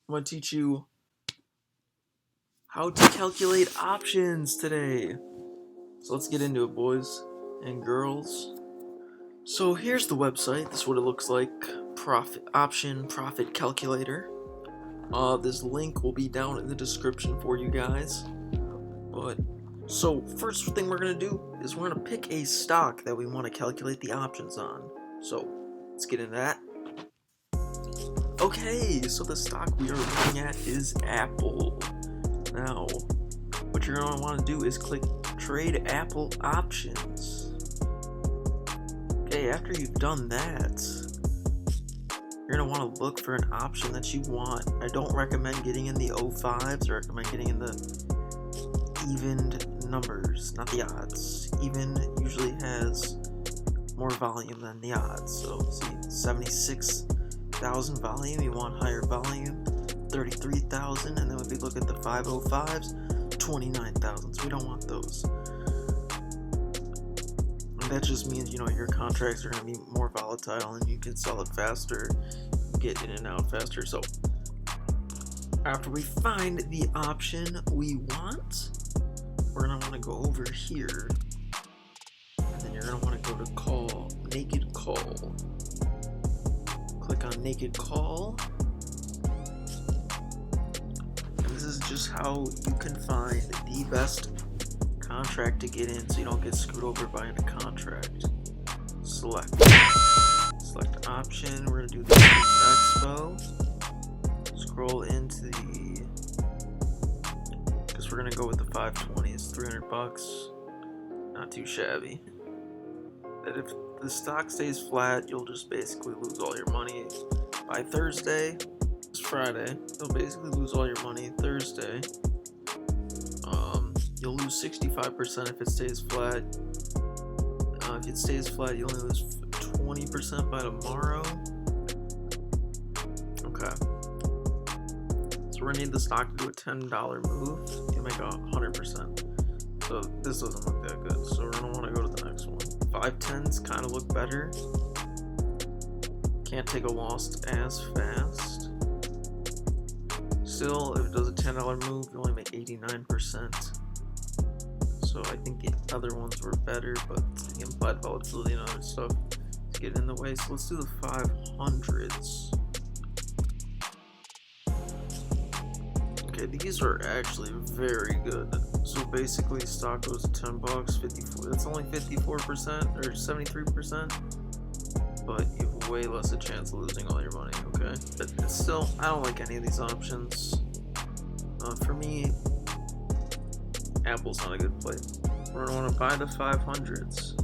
I'm going to teach you how to calculate options today. So let's get into it, boys and girls. So here's the website. This is what it looks like. Profit calculator. This link will be down in the description for you guys. So first thing we're going to do is we're going to pick a stock that we want to calculate the options on. So let's get into that. Okay, so the stock we are looking at is Apple. Now, what you're going to want to do is click Trade Apple Options. Okay, after you've done that, you're going to want to look for an option that you want. I don't recommend getting in the 05s, I recommend getting in the evened numbers, not the odds. Even usually has more volume than the odds. So, see, 76,000 volume, you want higher volume. 33,000, and then if we look at the 505s, 29,000. So we don't want those. And that just means, your contracts are going to be more volatile and you can sell it faster, get in and out faster. So after we find the option we want, we're going to want to go over here. And then you're going to want to go to call, naked call. Click on naked call. This is just how you can find the best contract to get in so you don't get screwed over by a contract. Select option. We're going to do the Expo. Scroll into because we're going to go with the 520. It's $300. Not too shabby. That if the stock stays flat, you'll just basically lose all your money by Thursday. Friday, you'll basically lose all your money. Thursday, you'll lose 65% if it stays flat. If it stays flat, you only lose 20% by tomorrow. Okay. So we're gonna need the stock to do a $10 move. You make 100%. So this doesn't look that good. So we're gonna want to go to the next one. 510s kind of look better. Can't take a loss as fast. Still, if it does a $10 move, you only make 89%. So I think the other ones were better, but the implied volatility and other stuff is getting in the way. So let's do the 500s. Okay, these are actually very good. So basically, stock goes to $10, 54. That's only 54% or 73%. But you have way less a chance of losing all your money, okay? But still, I don't like any of these options. For me, Apple's not a good play. We're going to want to buy the 500s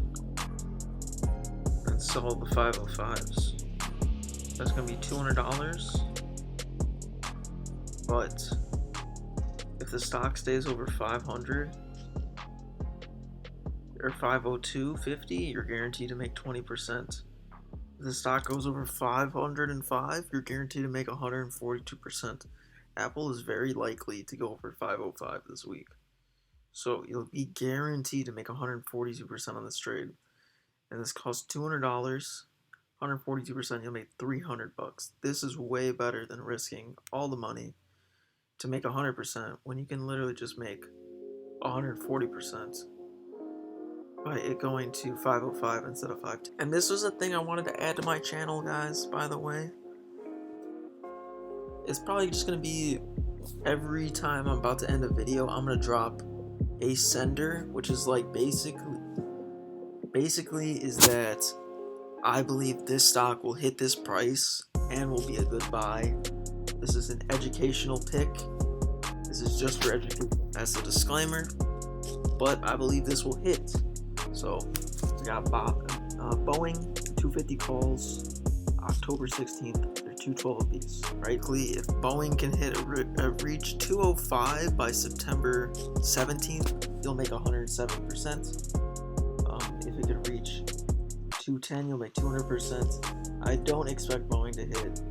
and sell the 505s. That's going to be $200. But if the stock stays over 500 or 502.50, you're guaranteed to make 20%. If the stock goes over 505, you're guaranteed to make 142%. Apple is very likely to go over 505 this week. So you'll be guaranteed to make 142% on this trade. And this costs $200. 142%, you'll make $300. This is way better than risking all the money to make 100% when you can literally just make 140%. by it going to 505 instead of 510. And this was a thing I wanted to add to my channel, guys, by the way. It's probably just going to be every time I'm about to end a video, I'm going to drop a sender, which is like basically is that I believe this stock will hit this price and will be a good buy. This is an educational pick. This is just for education as a disclaimer, but I believe this will hit. So we got Boeing 250 calls October 16th. They're 212 apiece. Rightly, if Boeing can hit reach 205 by September 17th, you'll make 107%. If it could reach 210, you'll make 200%. I don't expect Boeing to hit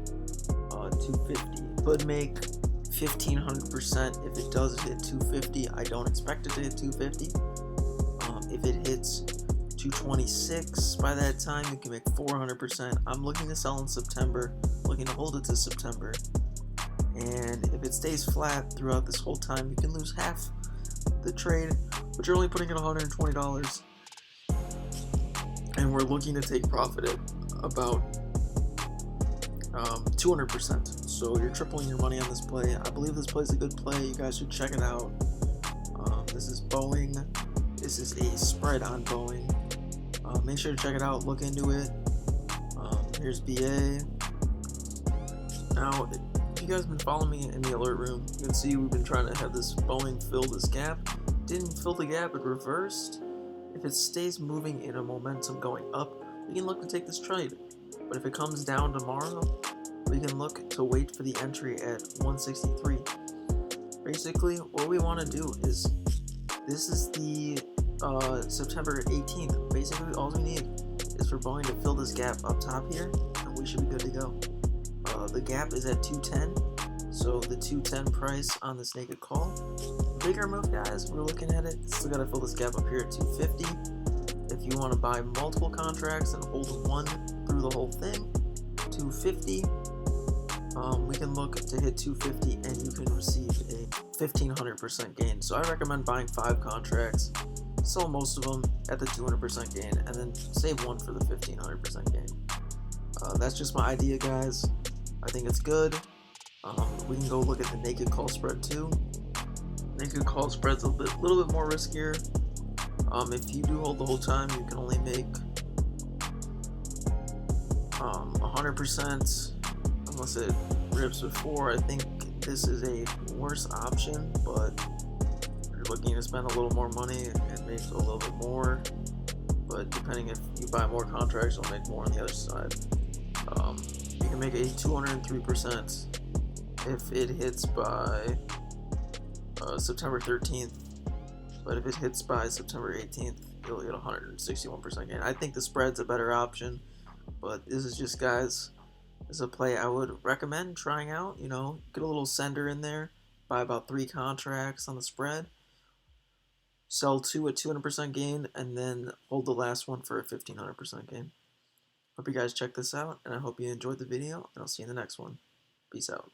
250. Could make 1500% if it does hit 250. I don't expect it to hit 250. If it hits 226 by that time, you can make 400%. I'm looking to sell in September, looking to hold it to September. and if it stays flat throughout this whole time, you can lose half the trade, but you're only putting in $120, and we're looking to take profit at about 200%. So you're tripling your money on this play. I believe this play is a good play. You guys should check it out. This is Boeing. This is a spread on Boeing. Make sure to check it out. Look into it. Here's BA. Now, if you guys have been following me in the alert room, you can see we've been trying to have this Boeing fill this gap. Didn't fill the gap, it reversed. If it stays moving in a momentum going up, we can look to take this trade. But if it comes down tomorrow, we can look to wait for the entry at 163. Basically, what we want to do is, this is the September 18th. Basically, all we need is for Boeing to fill this gap up top here, and we should be good to go. The gap is at 210, so the 210 price on this naked call. Bigger move, guys, we're looking at it. Still got to fill this gap up here at 250. If you want to buy multiple contracts and hold one through the whole thing, 250. We can look to hit 250 and you can receive a 1500% gain. So I recommend buying 5 contracts, sell most of them at the 200% gain, and then save one for the 1500% gain. That's just my idea, guys. I think it's good. We can go look at the naked call spread too. Naked call spread's a little bit more riskier. If you do hold the whole time, you can only make 100% unless it rips before. I think this is a worse option, but if you're looking to spend a little more money and make a little bit more, but depending if you buy more contracts, you'll make more on the other side. You can make a 203% if it hits by September 13th, but if it hits by September 18th, you'll get 161% gain. I think the spread's a better option, but this is just, guys, this is a play I would recommend trying out. You know, get a little sender in there, buy about 3 contracts on the spread, sell 2 at 200% gain, and then hold the last one for a 1500% gain. Hope you guys check this out, and I hope you enjoyed the video, and I'll see you in the next one. Peace out.